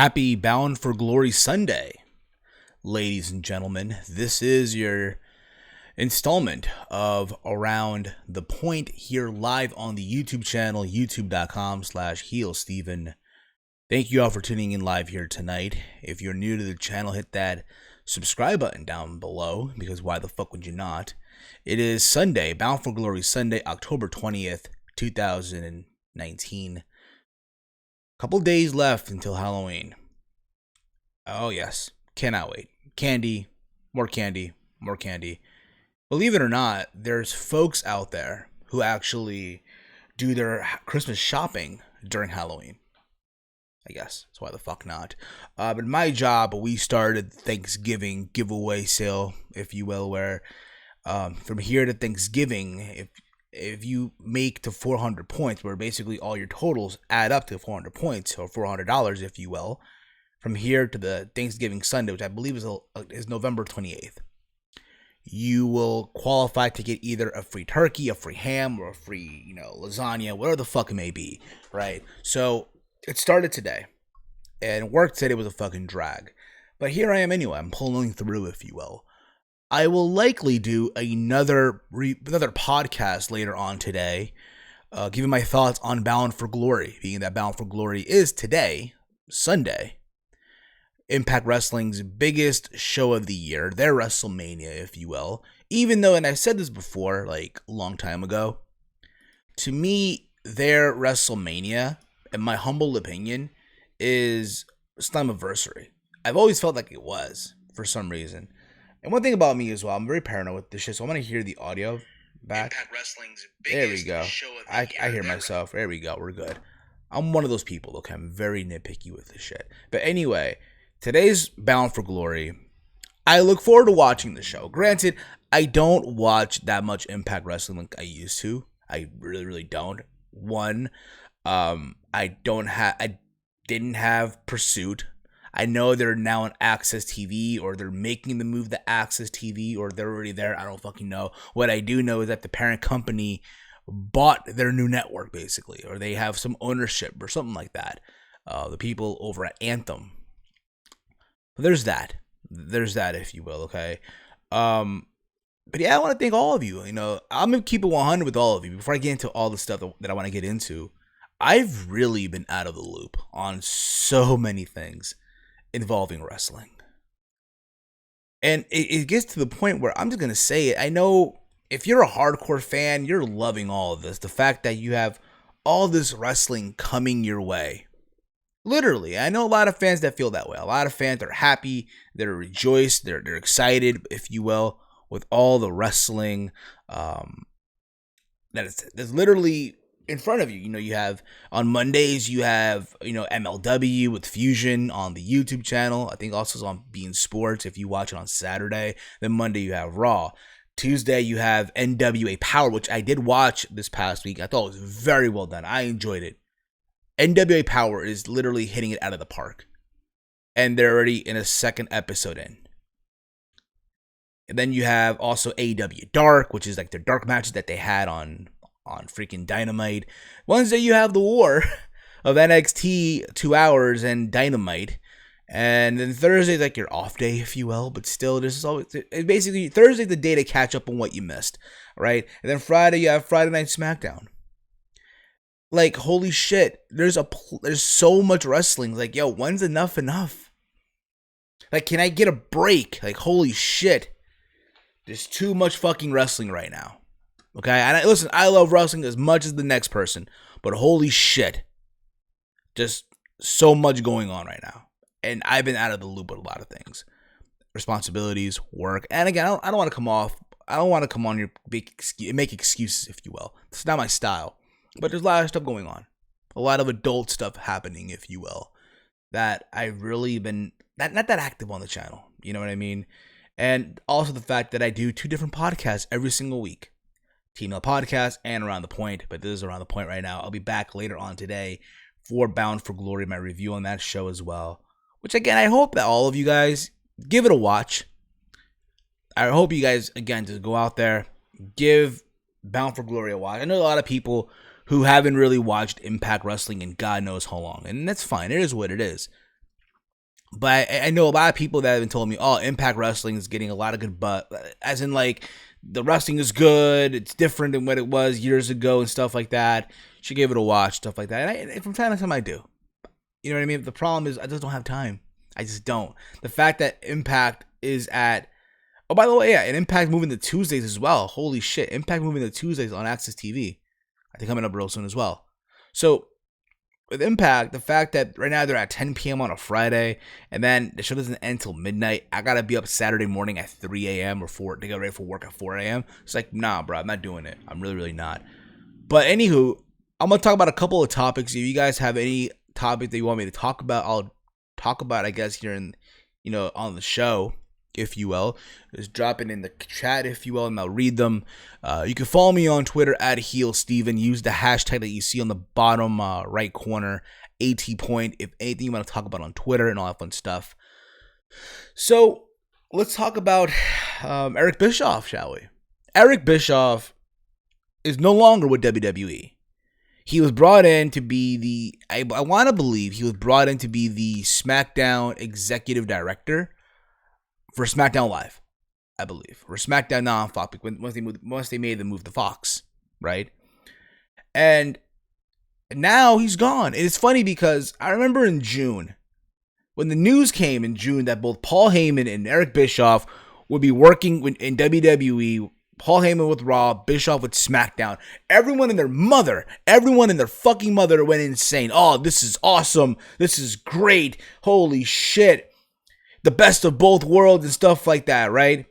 Happy Bound for Glory Sunday, ladies and gentlemen. This is your installment of Around the Point here live on the YouTube channel, youtube.com/HeelSteven. Thank you all for tuning in live here tonight. If you're new to the channel, hit that subscribe button down below, because why the fuck would you not? It is Sunday, Bound for Glory Sunday, October 20th, 2019. Couple days left until Halloween. Oh yes, cannot wait. Candy, more candy, more candy. Believe it or not, there's folks out there who actually do their Christmas shopping during Halloween. I guess that's why the fuck not. But my job, we started Thanksgiving giveaway sale, if you will, where from here to Thanksgiving, if you make to 400 points, where basically all your totals add up to 400 points, or $400, if you will, from here to the Thanksgiving Sunday, which I believe is November 28th, you will qualify to get either a free turkey, a free ham, or a free, lasagna, whatever the fuck it may be, right? So it started today, and work today was a fucking drag. But here I am anyway. I'm pulling through, if you will. I will likely do another podcast later on today, giving my thoughts on Bound for Glory, being that Bound for Glory is today, Sunday, Impact Wrestling's biggest show of the year, their WrestleMania, if you will. Even though, and I've said this before, like a long time ago, to me, their WrestleMania, in my humble opinion, is Slammiversary. I've always felt like it was, for some reason. And one thing about me as well, I'm very paranoid with this shit, so I'm going to hear the audio back. Impact Wrestling's biggest there we go. Show of the year. I hear myself. There we go. We're good. I'm one of those people, okay? I'm very nitpicky with this shit. But anyway, today's Bound for Glory. I look forward to watching the show. Granted, I don't watch that much Impact Wrestling like I used to. I really, really don't. One, I didn't have Pursuit. I know they're now on Access TV, or they're making the move to Access TV, or they're already there. I don't fucking know. What I do know is that the parent company bought their new network, basically, or they have some ownership or something like that. The people over at Anthem. There's that. There's that, if you will, okay? But yeah, I want to thank all of you. I'm going to keep it 100 with all of you. Before I get into all the stuff that I want to get into, I've really been out of the loop on so many things involving wrestling. And it gets to the point where I'm just going to say it. I know if you're a hardcore fan, you're loving all of this. The fact that you have all this wrestling coming your way. Literally, I know a lot of fans that feel that way. A lot of fans are happy, they're rejoiced, they're excited, if you will, with all the wrestling that's literally in front of you. You have on Mondays, you have MLW with Fusion on the YouTube channel. I think also on Bein Sports if you watch it on Saturday. Then Monday you have Raw. Tuesday you have NWA Power, which I did watch this past week. I thought it was very well done. I enjoyed it. NWA Power is literally hitting it out of the park, and they're already in a second episode in. And then you have also AEW Dark, which is like their dark matches that they had on freaking Dynamite. Wednesday you have the war of NXT 2 hours and Dynamite, and then Thursday is like your off day, if you will. But still, there's always basically Thursday the day to catch up on what you missed, right? And then Friday you have Friday Night SmackDown. Like, holy shit, there's so much wrestling. Like, yo, when's enough? Like, can I get a break? Like, holy shit, there's too much fucking wrestling right now. Okay, and listen, I love wrestling as much as the next person, but holy shit, just so much going on right now. And I've been out of the loop with a lot of things. Responsibilities, work, and again, I don't want to come on here, make excuses, if you will. It's not my style. But there's a lot of stuff going on. A lot of adult stuff happening, if you will, that I've really been not that active on the channel. You know what I mean? And also the fact that I do 2 different podcasts every single week. TML Podcast and Around the Point. But this is Around the Point right now. I'll be back later on today for Bound for Glory, my review on that show as well. Which, again, I hope that all of you guys give it a watch. I hope you guys, again, just go out there, give Bound for Glory a watch. I know a lot of people who haven't really watched Impact Wrestling in God knows how long, and that's fine. It is what it is. But I know a lot of people that have been telling me, oh, Impact Wrestling is getting a lot of good butt. As in, like, the wrestling is good. It's different than what it was years ago and stuff like that. Should give it a watch, stuff like that. And from time to time, I do. You know what I mean? The problem is I just don't have time. I just don't. The fact that Impact is at... Oh, by the way, yeah, and Impact moving to Tuesdays as well. Holy shit. Impact moving to Tuesdays on Access TV. I think coming up real soon as well. So... with Impact, the fact that right now they're at 10 p.m. on a Friday, and then the show doesn't end until midnight. I gotta be up Saturday morning at 3 a.m. or 4 to get ready for work at 4 a.m. It's like, nah, bro, I'm not doing it. I'm really, really not. But anywho, I'm gonna talk about a couple of topics. If you guys have any topic that you want me to talk about, I'll talk about, I guess, here in, on the show, if you will. Just drop it in the chat, if you will, and I'll read them. You can follow me on Twitter at HeelSteven. Use the hashtag that you see on the bottom right corner, ATPoint, if anything you want to talk about on Twitter and all that fun stuff. So, let's talk about Eric Bischoff, shall we? Eric Bischoff is no longer with WWE. He was brought in to be I want to believe he was brought in to be the SmackDown executive director for SmackDown Live, I believe, or SmackDown now on Fox, once they made the move to Fox, right? And now he's gone. And it's funny because I remember in June, when the news came in June that both Paul Heyman and Eric Bischoff would be working in WWE, Paul Heyman with Raw, Bischoff with SmackDown, everyone and their fucking mother went insane. Oh, this is awesome. This is great. Holy shit. The best of both worlds and stuff like that, right?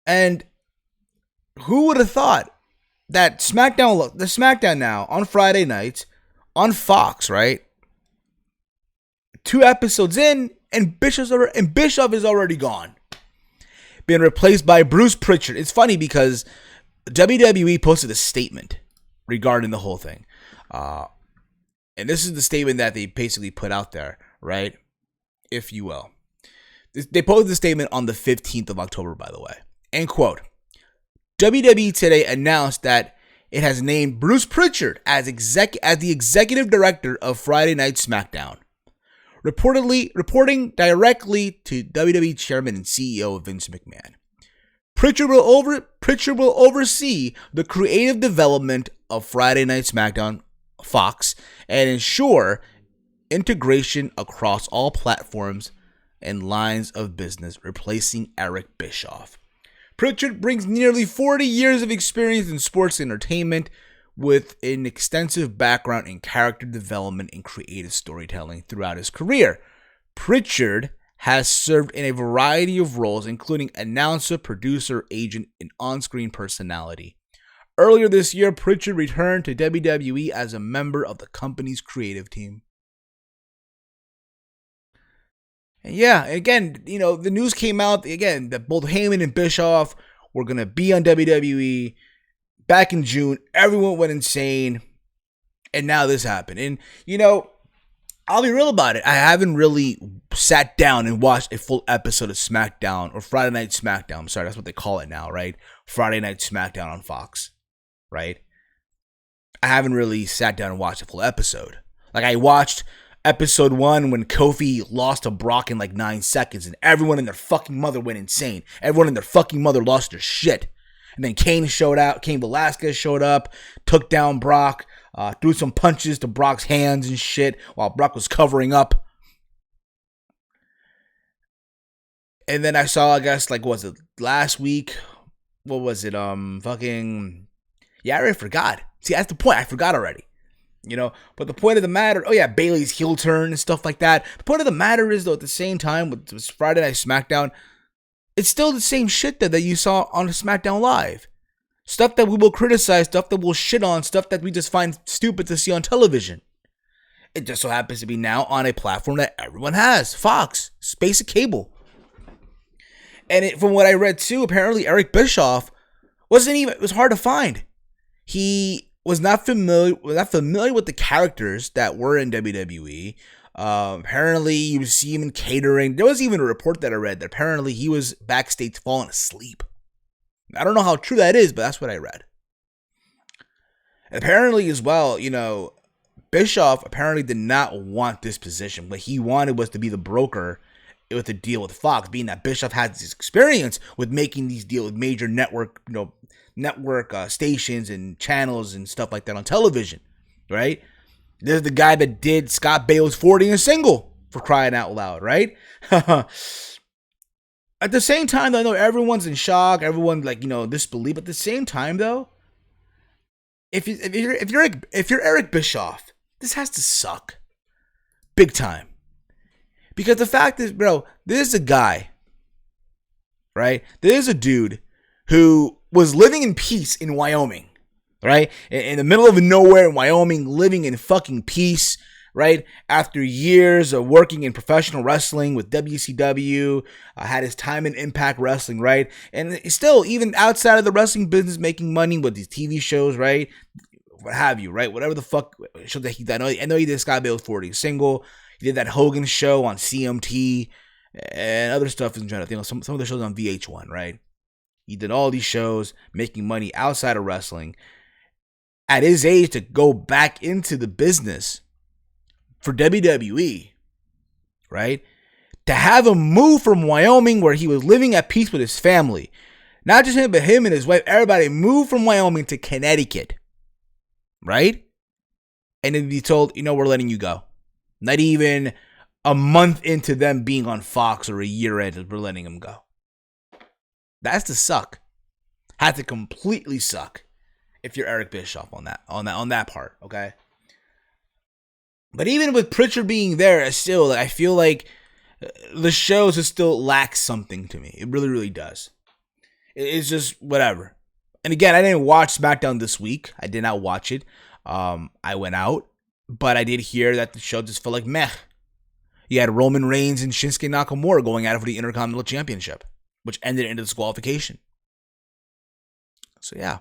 And who would have thought that the SmackDown now on Friday nights on Fox, right? 2 episodes in, and Bischoff is already gone, being replaced by Bruce Pritchard. It's funny because WWE posted a statement regarding the whole thing, and this is the statement that they basically put out there, right? If you will. They posted the statement on the 15th of October, by the way. And quote, WWE today announced that it has named Bruce Pritchard as the executive director of Friday Night SmackDown. Reporting directly to WWE chairman and CEO Vince McMahon. Pritchard will oversee the creative development of Friday Night SmackDown Fox and ensure integration across all platforms and lines of business, replacing Eric Bischoff. Pritchard brings nearly 40 years of experience in sports entertainment with an extensive background in character development and creative storytelling throughout his career. Pritchard has served in a variety of roles, including announcer, producer, agent, and on-screen personality. Earlier this year, Pritchard returned to WWE as a member of the company's creative team. And yeah, again, the news came out, again, that both Heyman and Bischoff were going to be on WWE back in June. Everyone went insane. And now this happened. And, I'll be real about it. I haven't really sat down and watched a full episode of SmackDown, or Friday Night SmackDown. I'm sorry, that's what they call it now, right? Friday Night SmackDown on Fox, right? I haven't really sat down and watched a full episode. Like, I watched episode 1 when Kofi lost to Brock in like 9 seconds and everyone and their fucking mother went insane. Everyone and their fucking mother lost their shit. And then Cain Velasquez showed up, took down Brock, threw some punches to Brock's hands and shit while Brock was covering up. And then I saw, I guess, like, was it last week? What was it? Yeah, I already forgot. See, that's the point. I forgot already. But the point of the matter, Bayley's heel turn and stuff like that. The point of the matter is, though, at the same time, with this Friday Night SmackDown, it's still the same shit that you saw on SmackDown Live. Stuff that we will criticize, stuff that we'll shit on, stuff that we just find stupid to see on television. It just so happens to be now on a platform that everyone has, Fox, it's basic cable. And from what I read too, apparently Eric Bischoff it was hard to find. He was not familiar with the characters that were in WWE. Apparently, you see him in catering. There was even a report that I read that apparently he was backstage falling asleep. I don't know how true that is, but that's what I read. And apparently, as well, Bischoff apparently did not want this position. What he wanted was to be the broker with the deal with Fox, being that Bischoff has this experience with making these deals with major network, stations and channels and stuff like that on television, right? This is the guy that did Scott Baio's 40 and single, for crying out loud, right? At the same time, though, I know everyone's in shock, everyone's disbelief. At the same time, though, if you're Eric Bischoff, this has to suck, big time. Because the fact is, bro, this is a guy, right? This is a dude who was living in peace in Wyoming, right? In the middle of nowhere in Wyoming, living in fucking peace, right? After years of working in professional wrestling with WCW, had his time in Impact Wrestling, right? And still, even outside of the wrestling business, making money with these TV shows, right? What have you, right? Whatever the fuck show that he did. I know he did Scott Baio's 40 single. He did that Hogan show on CMT and other stuff. I'm trying to think of some of the shows on VH1, right? He did all these shows, making money outside of wrestling. At his age, to go back into the business for WWE, right? To have him move from Wyoming, where he was living at peace with his family, not just him, but him and his wife, everybody moved from Wyoming to Connecticut, right? And then be told, we're letting you go. Not even a month into them being on Fox or a year into, we're letting him go. That's to suck. Had to completely suck if you're Eric Bischoff on that part, okay? But even with Pritchard being there, still, I feel like the show still lacks something to me. It really, really does. It's just whatever. And again, I didn't watch SmackDown this week. I did not watch it. I went out. But I did hear that the show just felt like meh. You had Roman Reigns and Shinsuke Nakamura going at it for the Intercontinental Championship, which ended in disqualification. So yeah.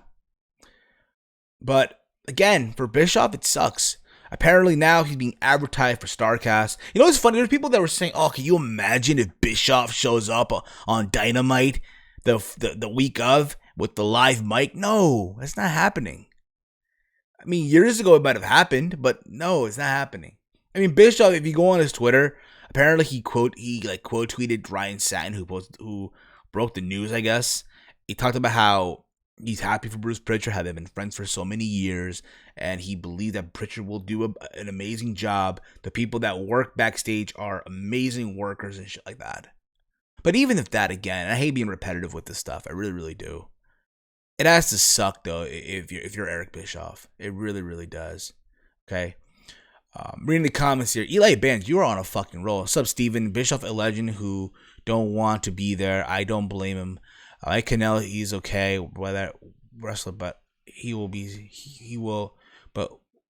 But again, for Bischoff, it sucks. Apparently now he's being advertised for StarCast. It's funny. There's people that were saying, "Oh, can you imagine if Bischoff shows up on Dynamite the week of with the live mic?" No, that's not happening. I mean, years ago it might have happened, but no, it's not happening. I mean, Bischoff, if you go on his Twitter, apparently he quote tweeted Ryan Satin, who broke the news, I guess. He talked about how he's happy for Bruce Pritchard, how they've been friends for so many years, and he believes that Pritchard will do an amazing job. The people that work backstage are amazing workers and shit like that. But even if that, again, I hate being repetitive with this stuff. I really, really do. It has to suck, though, if you're Eric Bischoff. It really, really does. Okay? Reading the comments here. Eli Bands, you are on a fucking roll. What's up, Steven? Bischoff, a legend who don't want to be there. I don't blame him. I like Kanellis, he's okay. Whether wrestler, but but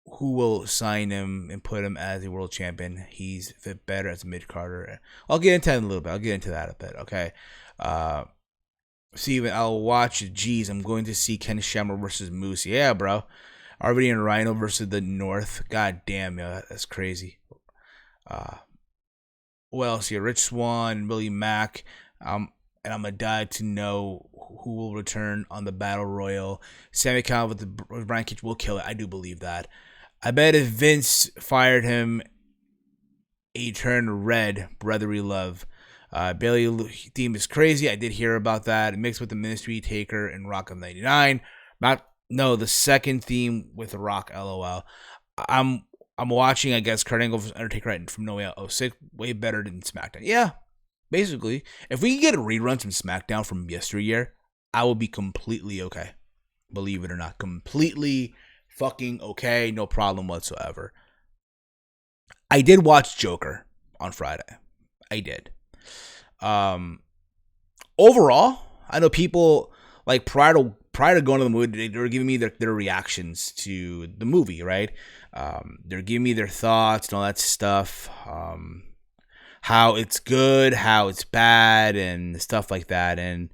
who will sign him and put him as a world champion? He's fit better as a mid-carder. I'll get into that in a little bit. I'll get into that a bit, okay? Steven, I'll watch. Geez, I'm going to see Ken Shamrock versus Moose. Yeah, bro. RVD and Rhino versus the North. God damn, yeah, that's crazy. What else here? Rich Swan, Billy Mack. And I'm going to die to know who will return on the Battle Royal. Sammy Calvin with Brian Cage will kill it. I do believe that. I bet if Vince fired him, he turned red. Brotherly love. Bailey theme is crazy. I did hear about that. Mixed with the Ministry, Taker, and Rock of 99. The second theme with the Rock, LOL. I'm watching, I guess, Kurt Angle vs. Undertaker right from No Way Out 06. Way better than SmackDown. Yeah, basically. If we can get a rerun from SmackDown from yesteryear, I will be completely okay. Believe it or not. Completely fucking okay. No problem whatsoever. I did watch Joker on Friday. I did. Overall, I know people like prior to going to the movie, they were giving me their reactions to the movie, right? They're giving me their thoughts and all that stuff. How it's good, how it's bad, and stuff like that. And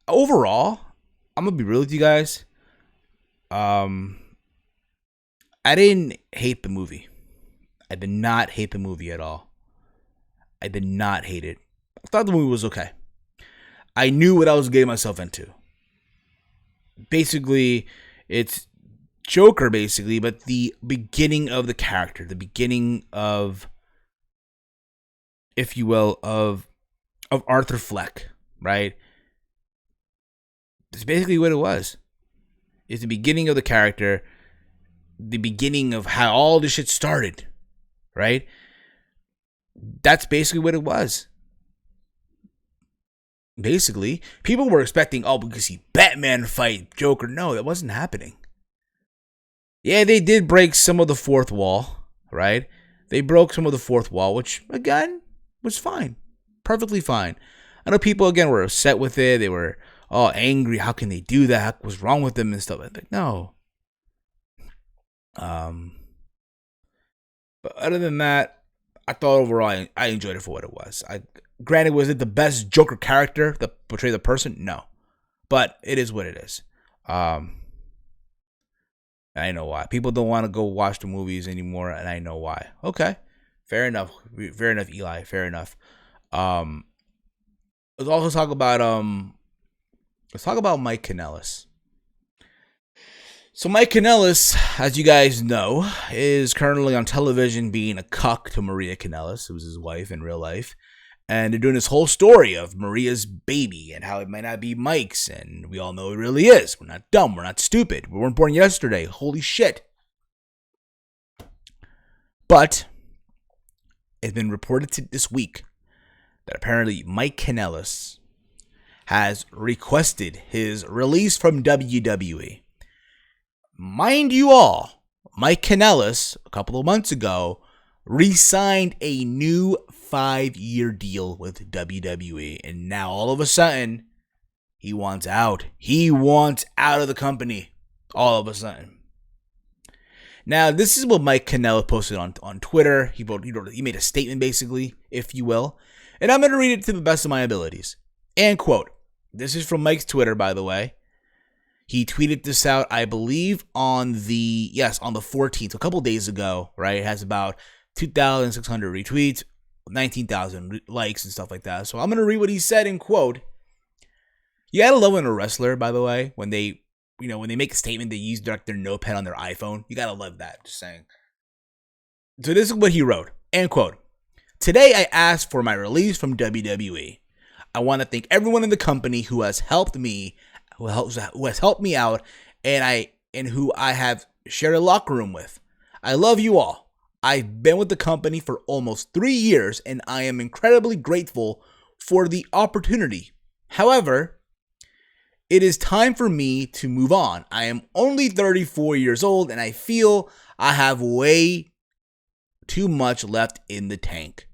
overall, I'm gonna be real with you guys. I didn't hate the movie. I did not hate the movie at all. I did not hate it. I thought the movie was okay. I knew what I was getting myself into. Basically, it's Joker, basically, but the beginning of the character, the beginning of, if you will, of Arthur Fleck, right? That's basically what it was. It's the beginning of the character, the beginning of how all this shit started, right? That's basically what it was. Basically, people were expecting, oh, because he Batman fight Joker. No, that wasn't happening. Yeah, they did break some of the fourth wall, right? They broke some of the fourth wall, which, again, was fine. Perfectly fine. I know people, again, were upset with it. They were all angry. How can they do that? What's wrong with them and stuff like that? No. But other than that, I thought overall I enjoyed it for what it was. Granted, was it the best Joker character that portrayed the person? No. But it is what it is. I know why. People don't want to go watch the movies anymore, and I know why. Okay. Fair enough. Fair enough, Eli. Fair enough. Let's also talk about Mike Kanellis. So Mike Kanellis, as you guys know, is currently on television being a cuck to Maria Kanellis, who was his wife in real life. And they're doing this whole story of Maria's baby and how it might not be Mike's. And we all know it really is. We're not dumb. We're not stupid. We weren't born yesterday. Holy shit. But it's been reported this week that apparently Mike Kanellis has requested his release from WWE. Mind you all, Mike Kanellis, a couple of months ago, re-signed a new 5-year deal with WWE. And now all of a sudden, he wants out. He wants out of the company. All of a sudden. Now, this is what Mike Kanellis posted on Twitter. He made a statement, basically, if you will. And I'm going to read it to the best of my abilities. And quote, this is from Mike's Twitter, by the way. He tweeted this out, I believe, on the 14th, a couple days ago, right? It has about 2,600 retweets, 19,000 likes and stuff like that. So I'm going to read what he said in quote. You gotta love when a wrestler, by the way, when they make a statement, they use their notepad on their iPhone. You gotta love that, just saying. So this is what he wrote, end quote. Today I asked for my release from WWE. I want to thank everyone in the company who has helped me, who has helped me out, and who I have shared a locker room with. I love you all. I've been with the company for almost 3 years, and I am incredibly grateful for the opportunity. However, it is time for me to move on. I am only 34 years old, and I feel I have way too much left in the tank.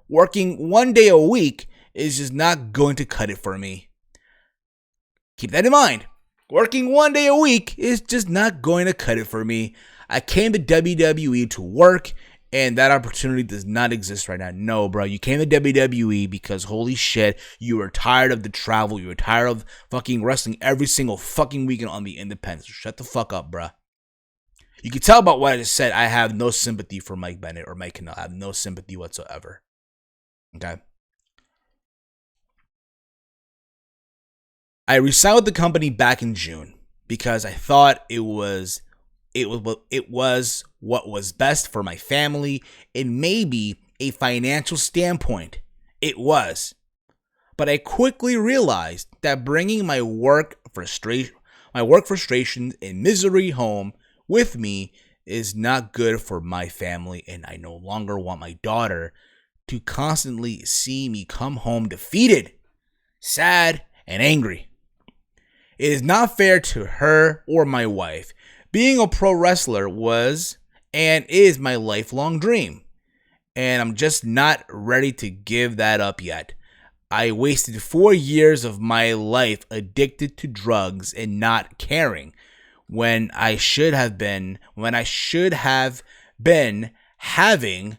Working 1 day a week is just not going to cut it for me. Keep that in mind. Working 1 day a week is just not going to cut it for me. I came to WWE to work, and that opportunity does not exist right now. No, bro. You came to WWE because, holy shit, you were tired of the travel. You were tired of fucking wrestling every single fucking weekend on the independents. So shut the fuck up, bro. You can tell about what I just said. I have no sympathy for Mike Bennett or Mike Kanellis. I have no sympathy whatsoever. Okay? I resigned with the company back in June because I thought it was what was best for my family and maybe a financial standpoint. It was. But I quickly realized that bringing my work frustrations and misery home with me is not good for my family, and I no longer want my daughter to constantly see me come home defeated, sad, and angry. It is not fair to her or my wife. Being a pro wrestler was and is my lifelong dream, and I'm just not ready to give that up yet. I wasted 4 years of my life addicted to drugs and not caring when I should have been having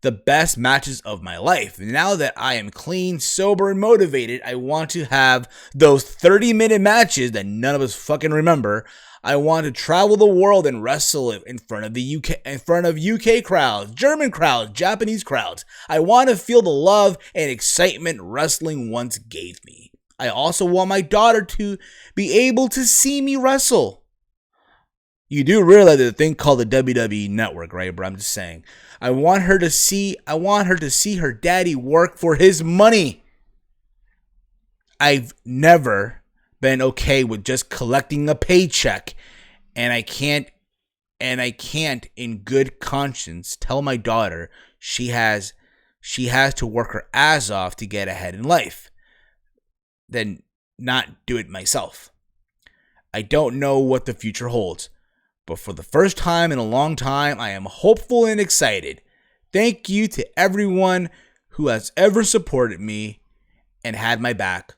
the best matches of my life. Now that I am clean, sober, and motivated, I want to have those 30-minute matches that none of us fucking remember. I want to travel the world and wrestle in front of UK crowds, German crowds, Japanese crowds. I want to feel the love and excitement wrestling once gave me. I also want my daughter to be able to see me wrestle. You do realize there's a thing called the WWE Network, right, bro? I'm just saying. I want her to see her daddy work for his money. I've never been okay with just collecting a paycheck, and I can't in good conscience tell my daughter she has to work her ass off to get ahead in life, then not do it myself. I don't know what the future holds, but for the first time in a long time, I am hopeful and excited. Thank you to everyone who has ever supported me and had my back.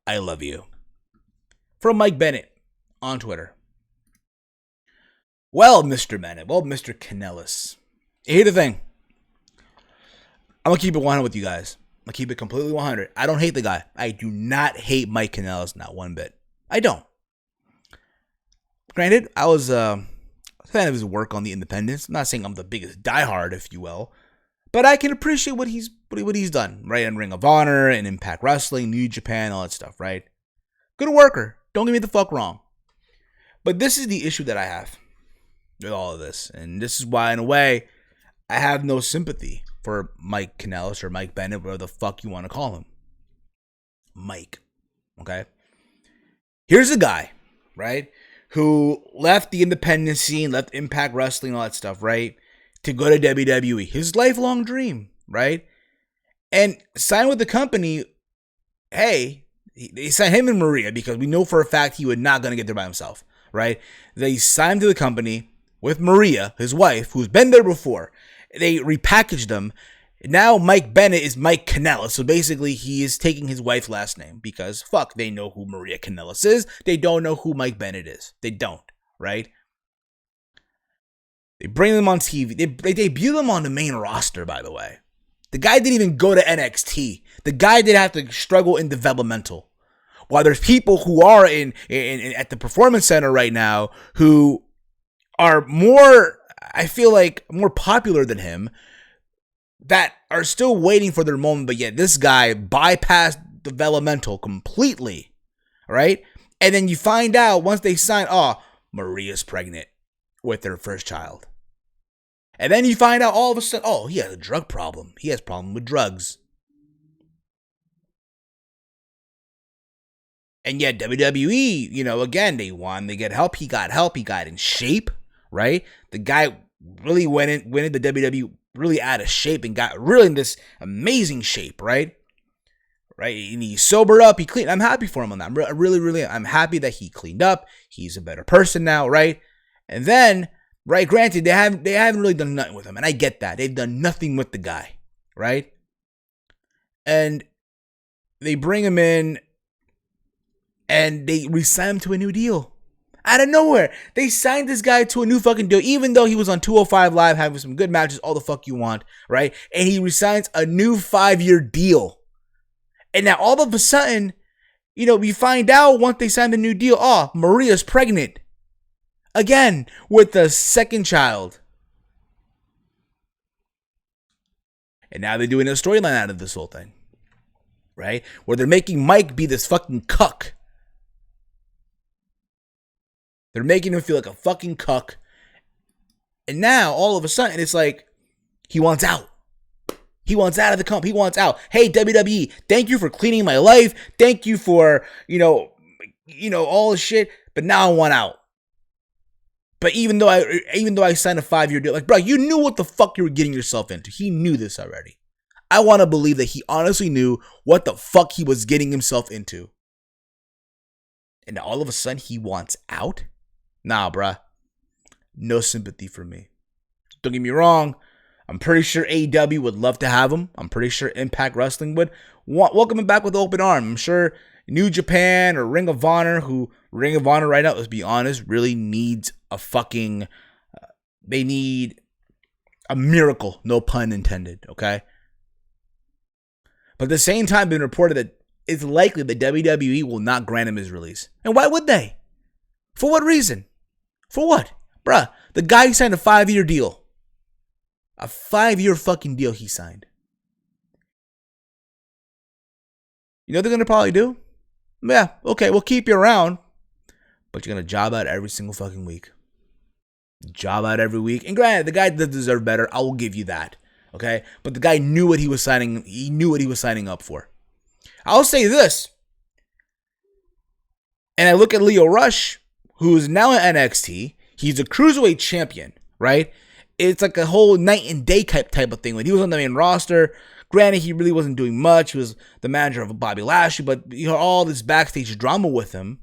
I love you. From Mike Bennett on Twitter. Well, Mr. Bennett. Well, Mr. Kanellis. Here's the thing. I'm going to keep it 100 with you guys. I'm going to keep it completely 100. I don't hate the guy. I do not hate Mike Kanellis, not one bit. I don't. Granted, I was a fan of his work on the independents. I'm not saying I'm the biggest diehard, if you will. But I can appreciate what he's done, right? In Ring of Honor and Impact Wrestling, New Japan, all that stuff, right? Good worker. Don't get me the fuck wrong. But this is the issue that I have with all of this. And this is why, in a way, I have no sympathy for Mike Kanellis or Mike Bennett, whatever the fuck you want to call him. Mike. Okay? Here's a guy, right, who left the independent scene, left Impact Wrestling, all that stuff, right, to go to WWE. His lifelong dream, right? And signed with the company. Hey, they signed him and Maria because we know for a fact he was not going to get there by himself, right? They signed to the company with Maria, his wife, who's been there before. They repackaged them. Now Mike Bennett is Mike Kanellis. So basically he is taking his wife's last name because fuck, they know who Maria Kanellis is. They don't know who Mike Bennett is. They don't, right? They bring them on TV. They debut them on the main roster, by the way. The guy didn't even go to NXT. The guy did have to struggle in developmental. While there's people who are in at the Performance Center right now who are more, I feel like, more popular than him, that are still waiting for their moment, but yet this guy bypassed developmental completely, right? And then you find out once they sign, Maria's pregnant with their first child. And then you find out all of a sudden, he has a drug problem. He has a problem with drugs. And yet WWE, again, they wanted to get help. He got help. He got in shape, right? The guy really went into WWE really out of shape and got really in this amazing shape, right? Right? And he sobered up. He cleaned. I'm happy for him on that. I'm happy that he cleaned up. He's a better person now, right? And then, right, granted, they haven't really done nothing with him, and I get that. They've done nothing with the guy, right? And they bring him in, and they re-sign him to a new deal. Out of nowhere, they signed this guy to a new fucking deal, even though he was on 205 Live having some good matches, all the fuck you want, right? And he resigns a new 5-year deal. And now all of a sudden, we find out once they signed the new deal, Maria's pregnant. Again, with the second child. And now they're doing a storyline out of this whole thing, right? Where they're making Mike be this fucking cuck. They're making him feel like a fucking cuck. And now, all of a sudden, it's like, he wants out. He wants out of the company. He wants out. Hey, WWE, thank you for cleaning my life. Thank you for, all this shit. But now I want out. But even though I signed a 5-year deal, like, bro, you knew what the fuck you were getting yourself into. He knew this already. I want to believe that he honestly knew what the fuck he was getting himself into. And all of a sudden, he wants out? Nah, bruh. No sympathy for me. Don't get me wrong. I'm pretty sure AEW would love to have him. I'm pretty sure Impact Wrestling would welcome him back with open arms. I'm sure New Japan or Ring of Honor, Ring of Honor right now, let's be honest, really needs a fucking, they need a miracle, no pun intended, okay? But at the same time, it's been reported that it's likely that WWE will not grant him his release. And why would they? For what reason? For what? Bruh, the guy signed a 5-year deal. A 5-year fucking deal he signed. You know what they're going to probably do? Yeah, okay, we'll keep you around. But you're going to job out every single fucking week. job out every week. And granted, the guy does deserve better. I will give you that. Okay? But the guy knew what he was signing. He knew what he was signing up for. I'll say this. And I look at Lio Rush, who is now in NXT. He's a cruiserweight champion, right? It's like a whole night and day type of thing. When he was on the main roster, granted, he really wasn't doing much. He was the manager of Bobby Lashley, but you know, all this backstage drama with him,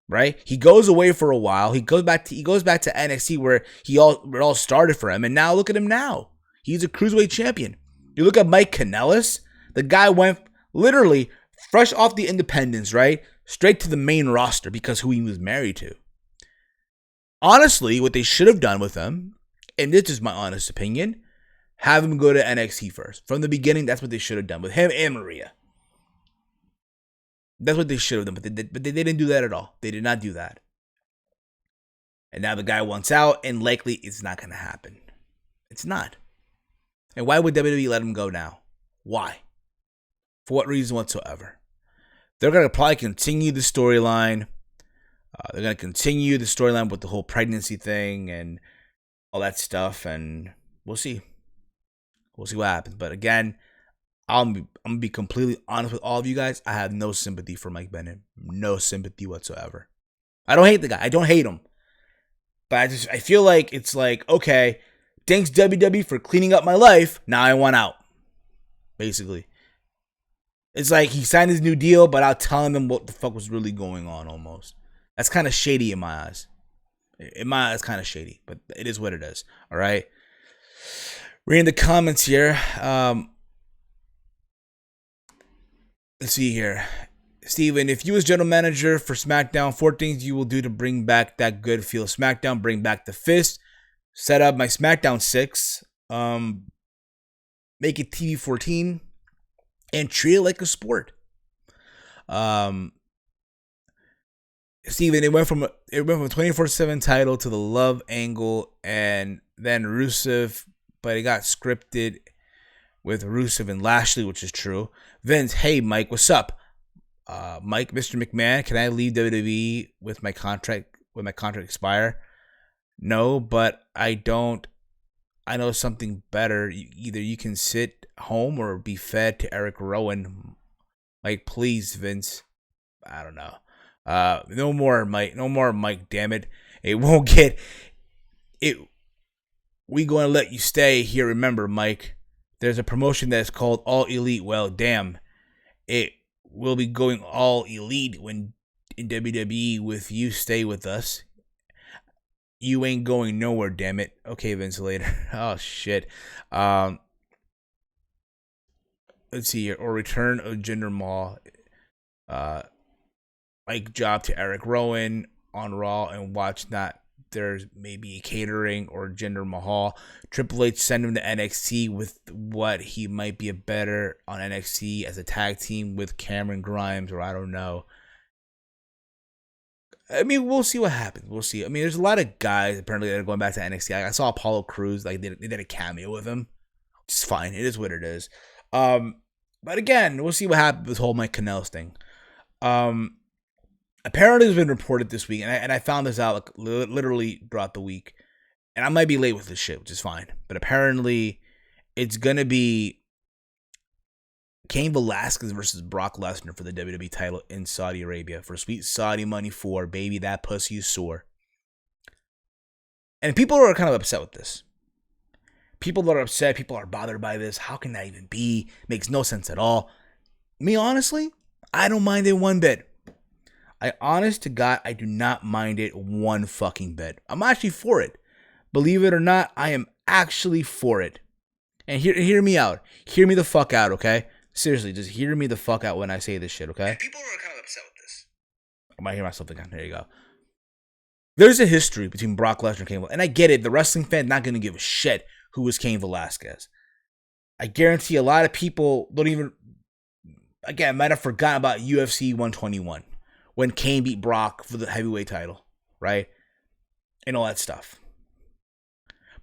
right? He goes away for a while. He goes back to NXT where it all started for him, and now look at him now. He's a cruiserweight champion. You look at Mike Kanellis. The guy went literally fresh off the independents, right? Straight to the main roster because who he was married to. Honestly, what they should have done with him, and this is my honest opinion, have him go to NXT first. From the beginning, that's what they should have done with him and Maria. That's what they should have done, but they didn't do that at all. They did not do that. And now the guy wants out, and likely it's not going to happen. It's not. And why would WWE let him go now? Why? For what reason whatsoever? They're going to probably continue the storyline. They're going to continue the storyline with the whole pregnancy thing and all that stuff, and we'll see. We'll see what happens. But again, I'm going to be completely honest with all of you guys. I have no sympathy for Mike Bennett. No sympathy whatsoever. I don't hate the guy. I don't hate him. But I feel like it's like, okay, thanks WWE for cleaning up my life. Now I want out. Basically. It's like he signed his new deal, but I'll tell him what the fuck was really going on almost. That's kind of shady in my eyes. In my eyes, kind of shady, but it is what it is. All right. Reading the comments here. Let's see here. Steven, if you was general manager for SmackDown, 4 things you will do to bring back that good feel. SmackDown, bring back the fist. Set up my SmackDown 6. Make it TV 14. And treat it like a sport. Steven, it went from a 24/7 title to the Love Angle and then Rusev, but it got scripted with Rusev and Lashley, which is true. Vince, hey Mike, what's up? Mike, Mr. McMahon, can I leave WWE with my contract expire? No, but I don't. I know something better. Either you can sit home or be fed to Eric Rowan. Like, please, Vince. I don't know. No more Mike. No more Mike, damn it. It won't get it. We going to let you stay here. Remember, Mike, there's a promotion that's called All Elite. Well, damn. It will be going All Elite when in WWE with you. Stay with us. You ain't going nowhere, damn it. Okay, Vince, later. Oh, shit. Let's see here. Or return of Jinder Mahal. Mike job to Eric Rowan on Raw and watch that there's maybe a catering or Jinder Mahal. Triple H send him to NXT with what he might be a better on NXT as a tag team with Cameron Grimes, or I don't know. I mean, we'll see what happens. We'll see. I mean, there's a lot of guys apparently that are going back to NXT. I saw Apollo Crews, like they did a cameo with him. It's fine. It is what it is. But again, we'll see what happens with this whole Mike Kanellis thing. Apparently, it's been reported this week, and I found this out like, literally throughout the week. And I might be late with this shit, which is fine. But apparently, it's gonna be Cain Velasquez versus Brock Lesnar for the WWE title in Saudi Arabia for sweet Saudi money for baby that pussy is sore. And people are kind of upset with this. People that are upset, people are bothered by this. How can that even be? Makes no sense at all. Me, honestly, I don't mind it one bit. Honest to God, I do not mind it one fucking bit. I'm actually for it. Believe it or not, I am actually for it. And hear me out. Hear me the fuck out, okay? Seriously, just hear me the fuck out when I say this shit, okay? People are kind of upset with this. I might hear myself again. There you go. There's a history between Brock Lesnar and Cain Velasquez. And I get it. The wrestling fan not going to give a shit who was Cain Velasquez. I guarantee a lot of people don't even, again, might have forgotten about UFC 121 when Cain beat Brock for the heavyweight title, right? And all that stuff.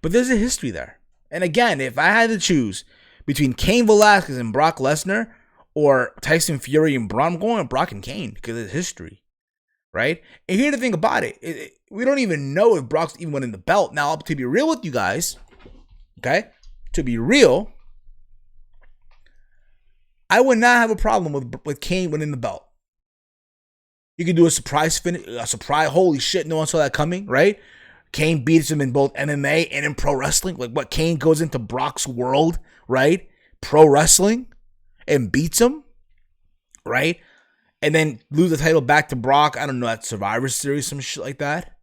But there's a history there. And again, if I had to choose between Cain Velasquez and Brock Lesnar or Tyson Fury and Braun, I'm going with Brock and Cain because of history, right? And here's the thing about it. We don't even know if Brock's even winning the belt. Now, to be real with you guys, okay? To be real, I would not have a problem with Kane winning the belt. You can do a surprise finish, holy shit, no one saw that coming, right? Kane beats him in both MMA and in pro wrestling. Like what, Kane goes into Brock's world, right? Pro wrestling and beats him, right? And then lose the title back to Brock. I don't know, at Survivor Series, some shit like that.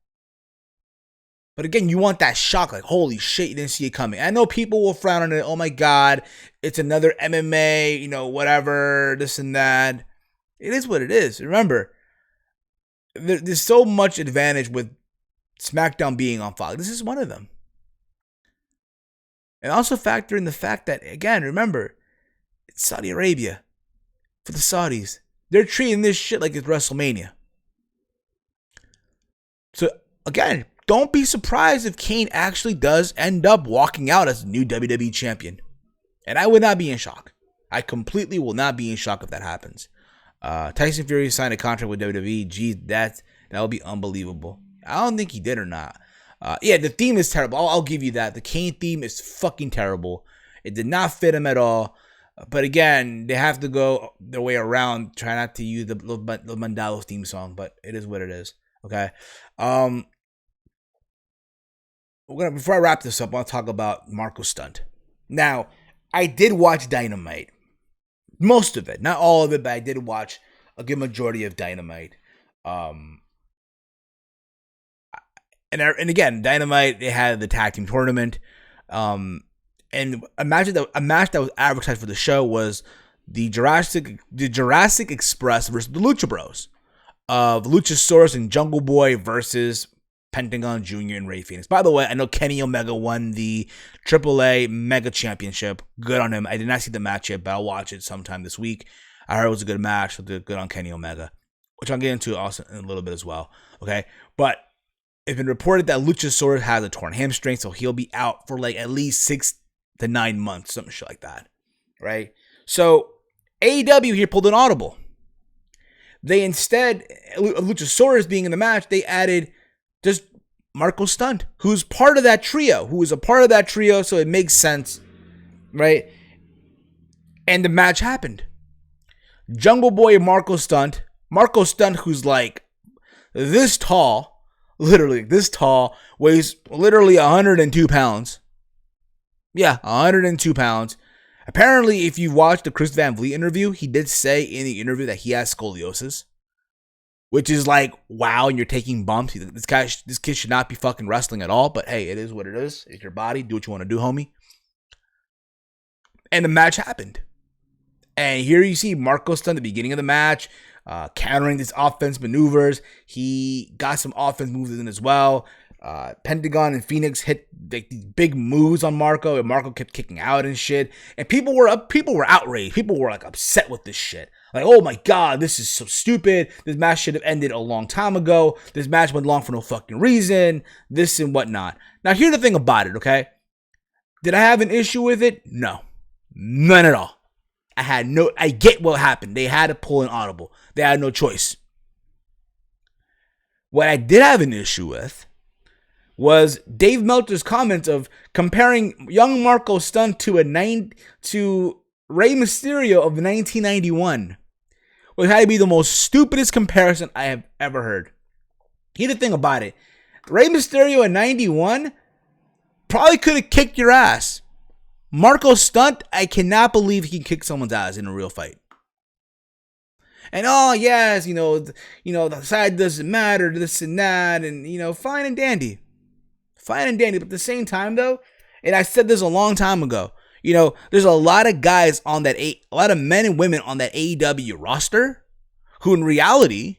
But again, you want that shock, like, holy shit, you didn't see it coming. I know people will frown on it. Oh my God, it's another MMA, whatever, this and that. It is what it is. Remember, there's so much advantage with SmackDown being on Fox. This is one of them. And also factor in the fact that, again, remember, it's Saudi Arabia. For the Saudis. They're treating this shit like it's WrestleMania. So, again, don't be surprised if Kane actually does end up walking out as the new WWE champion. And I would not be in shock. I completely will not be in shock if that happens. Tyson Fury signed a contract with WWE. Geez, that would be unbelievable. I don't think he did or not. Yeah, the theme is terrible. I'll give you that. The Kane theme is fucking terrible. It did not fit him at all. But again, they have to go their way around. Try not to use the Mandalo theme song, but it is what it is. Okay. Before I wrap this up, I'll talk about Marko Stunt. Now, I did watch Dynamite. Most of it. Not all of it, but I did watch a good majority of Dynamite. And again, Dynamite, they had the tag team tournament. And a match that was advertised for the show was the Jurassic Express versus the Lucha Bros of Luchasaurus and Jungle Boy versus Pentagon Jr. and Rey Fenix. By the way, I know Kenny Omega won the AAA Mega Championship. Good on him. I did not see the match yet, but I'll watch it sometime this week. I heard it was a good match. So good on Kenny Omega, which I'll get into also in a little bit as well. Okay, but it's been reported that Luchasaurus has a torn hamstring, so he'll be out for like at least 6 to 9 months, something shit like that, right? So AEW here pulled an audible. They instead, Luchasaurus being in the match, they added just Marko Stunt, who's part of that trio, so it makes sense, right? And the match happened. Jungle Boy and Marko Stunt, who's like this tall, literally this tall, weighs literally 102 pounds. Yeah, 102 pounds. Apparently, if you watched the Chris Van Vliet interview, he did say in the interview that he has scoliosis. Which is like, wow, and you're taking bumps. This kid should not be fucking wrestling at all. But hey, it is what it is. It's your body. Do what you want to do, homie. And the match happened. And here you see Marko Stunt at the beginning of the match, countering these offense maneuvers. He got some offense moves in as well. Pentagon and Phoenix hit like these big moves on Marko, and Marko kept kicking out and shit. And people were outraged. People were like upset with this shit. Like, oh my God, this is so stupid. This match should have ended a long time ago. This match went long for no fucking reason. This and whatnot. Now, here's the thing about it, okay? Did I have an issue with it? No. None at all. I get what happened. They had to pull an audible. They had no choice. What I did have an issue with was Dave Meltzer's comments of comparing young Marko Stunt to Rey Mysterio of 1991. Which had to be the most stupidest comparison I have ever heard. Here's the thing about it. Rey Mysterio in 91 probably could have kicked your ass. Marko Stunt, I cannot believe he can kick someone's ass in a real fight. And oh yes, the side doesn't matter, this and that, and fine and dandy. Fine and dandy, but at the same time though, and I said this a long time ago, there's a lot of guys on that, a lot of men and women on that AEW roster who in reality,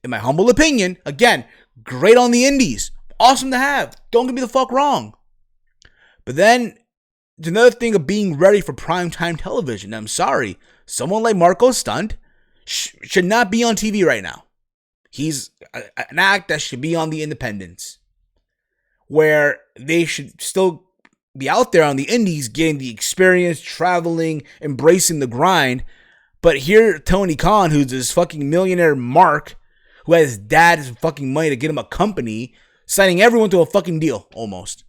in my humble opinion, again, great on the indies, awesome to have, don't get me the fuck wrong. But then, it's another thing of being ready for primetime television. I'm sorry, someone like Marko Stunt should not be on TV right now. He's an act that should be on the independents, where they should still be out there on the indies, getting the experience, traveling, embracing the grind. But here, Tony Khan, who's this fucking millionaire mark, who has dad's fucking money to get him a company, signing everyone to a fucking deal almost,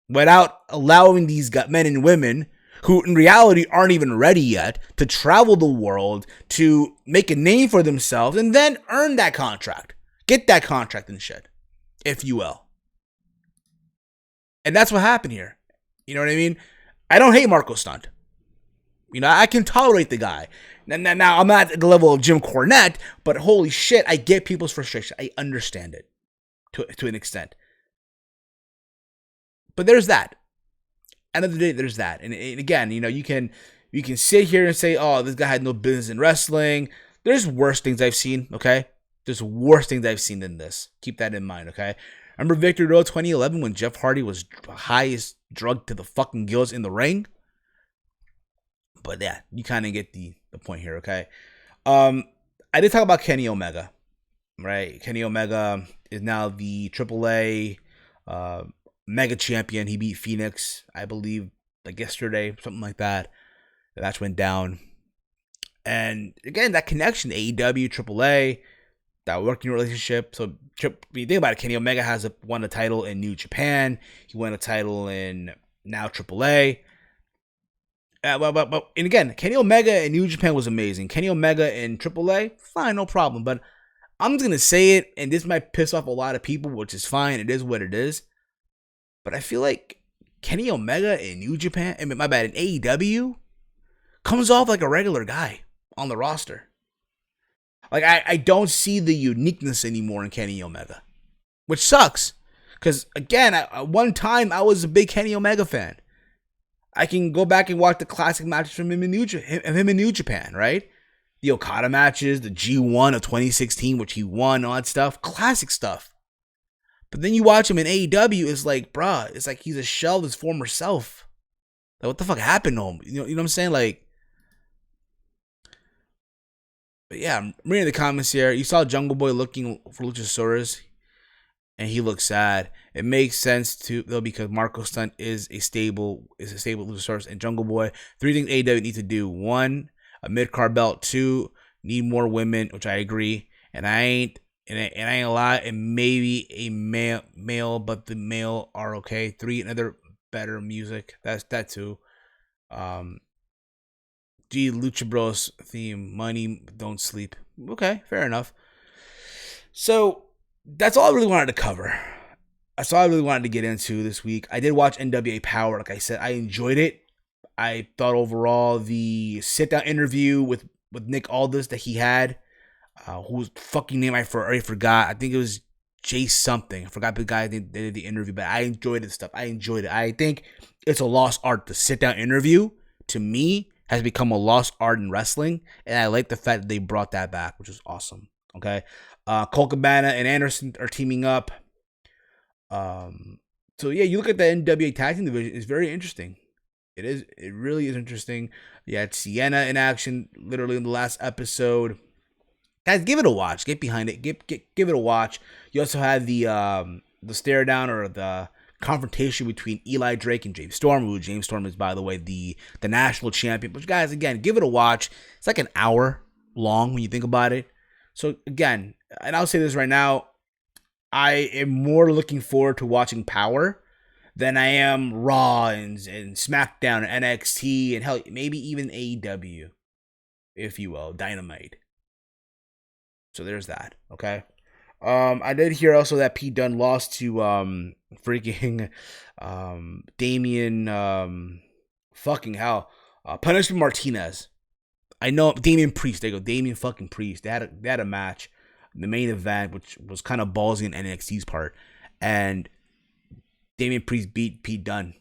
without allowing these men and women who in reality aren't even ready yet to travel the world, to make a name for themselves, and then earn that contract. Get that contract and shit, if you will. And that's what happened here. You know what I mean? I don't hate Marko Stunt. You know, I can tolerate the guy. Now, I'm not at the level of Jim Cornette, but holy shit, I get people's frustration. I understand it to an extent. But there's that. End of the day, there's that. And again, you know, you can sit here and say, oh, this guy had no business in wrestling. There's worse things I've seen, okay? There's worse things I've seen than this. Keep that in mind, okay? Remember Victory Road 2011 when Jeff Hardy was highest drugged to the fucking gills in the ring? But yeah, you kind of get the point here, okay? I did talk about Kenny Omega, right? Kenny Omega is now the AAA Mega Champion. He beat Phoenix, I believe, like yesterday, something like that. The match went down. And again, that connection, AEW, AAA, that working relationship. So when you think about it, Kenny Omega won a title in New Japan. He won a title in now AAA. And again, Kenny Omega in New Japan was amazing. Kenny Omega in AAA, fine, no problem. But I'm just going to say it, and this might piss off a lot of people, which is fine. It is what it is. But I feel like Kenny Omega in New Japan, in AEW, comes off like a regular guy on the roster. Like, I don't see the uniqueness anymore in Kenny Omega, which sucks. Because, again, at one time, I was a big Kenny Omega fan. I can go back and watch the classic matches from him in New Japan, right? The Okada matches, the G1 of 2016, which he won, all that stuff. Classic stuff. But then you watch him in AEW, it's like, bruh, it's like he's a shell of his former self. Like, what the fuck happened to him? You know what I'm saying? Like, but yeah, I'm reading the comments here. You saw Jungle Boy looking for Luchasaurus, and he looks sad. It makes sense though, because Marko Stunt is a stable Luchasaurus and Jungle Boy. 3 things AEW need to do: 1, a mid-card belt; 2, need more women, which I agree. And I ain't a lot, and maybe a male, but the male are okay. 3, another better music. That's that too. Lucha Bros theme, money, don't sleep. Okay, fair enough. So that's all I really wanted to cover. That's all I really wanted to get into this week. I did watch NWA Power. Like I said, I enjoyed it. I thought overall the sit-down interview with Nick Aldis that he had, whose fucking name I already forgot. I think it was Jay something. I forgot the guy that did the interview, but I enjoyed it stuff. I enjoyed it. I think it's a lost art. The sit-down interview, to me, has become a lost art in wrestling, and I like the fact that they brought that back, which is awesome. Okay, Colt Cabana and Anderson are teaming up. So yeah, you look at the NWA tag team division; it's very interesting. It is. It really is interesting. You had Sienna in action, literally in the last episode. Guys, give it a watch. Get behind it. Give it a watch. You also had the stare down, or the confrontation between Eli Drake and James Storm, who James Storm is, by the way, the national champion. But guys, again, give it a watch. It's like an hour long when you think about it. So again, and I'll say this right now, I am more looking forward to watching Power than I am Raw and SmackDown and NXT and hell, maybe even AEW, if you will, Dynamite. So there's that. Okay. I did hear also that Pete Dunne lost to freaking Damian fucking hell, Punishment Martinez. I know Damian Priest. There you go, Damian fucking Priest. They had a match, the main event, which was kind of ballsy in NXT's part, and Damian Priest beat Pete Dunne,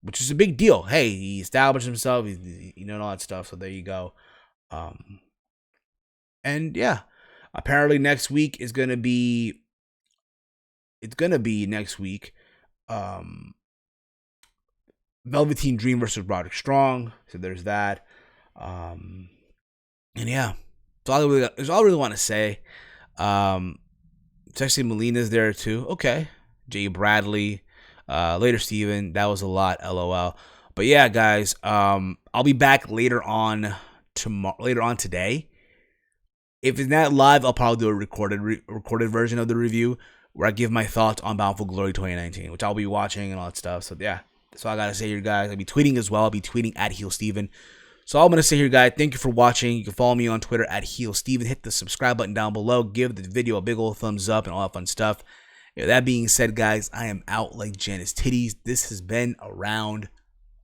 which is a big deal. Hey, he established himself. He's all that stuff. So there you go. And yeah. Apparently next week is gonna be. It's gonna be next week. Velveteen Dream versus Roderick Strong. So there's that. And yeah, that's all I really want to say. Sexy Melina's there too. Okay, Jay Bradley. Later Steven. That was a lot. LOL. But yeah, guys. I'll be back later on today. If it's not live, I'll probably do a recorded version of the review where I give my thoughts on Bound for Glory 2019, which I'll be watching and all that stuff. So yeah, that's all I gotta say here, guys. I'll be tweeting as well. I'll be tweeting at HeelSteven. So all I'm gonna say here, guys, thank you for watching. You can follow me on Twitter at HeelSteven. Hit the subscribe button down below. Give the video a big old thumbs up and all that fun stuff. Yeah, that being said, guys, I am out like Janice Titties. This has been Around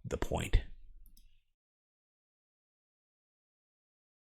the Point.